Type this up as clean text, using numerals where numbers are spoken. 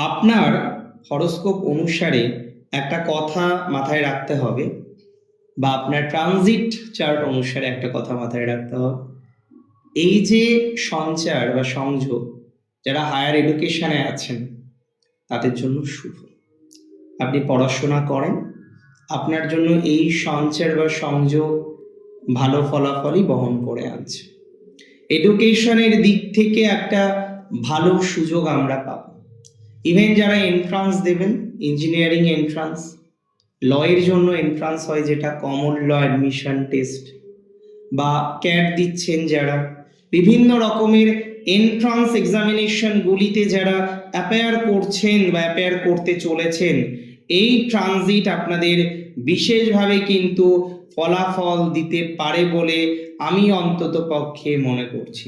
আপনার হরোস্কোপ অনুসারে একটা কথা মাথায় রাখতে হবে, বা আপনার ট্রানজিট চার্ট অনুসারে একটা কথা মাথায় রাখতে হবে। এই যে সঞ্চার বা সংযোগ, যারা হায়ার এডুকেশনে আছেন তাদের জন্য শুভ। আপনি পড়াশোনা করেন, আপনার জন্য এই সঞ্চার বা সংযোগ ভালো ফলাফলই বহন করে আনছে। এডুকেশনের দিক থেকে একটা ভালো সুযোগ আমরা পাবো। ইভেন যারা এন্ট্রান্স দেবেন, ইঞ্জিনিয়ারিং এন্ট্রান্স, লয়ের জন্য এন্ট্রান্স হয় যেটা কমন ল অ্যাডমিশন টেস্ট, বা ক্যাট দিচ্ছেন যারা, বিভিন্ন রকমের এন্ট্রান্স এক্সামিনেশনগুলিতে যারা অ্যাপেয়ার করছেন বা অ্যাপেয়ার করতে চলেছেন, এই ট্রানজিট আপনাদের বিশেষভাবে কিন্তু ফলাফল দিতে পারে বলে আমি অন্তত পক্ষে মনে করছি।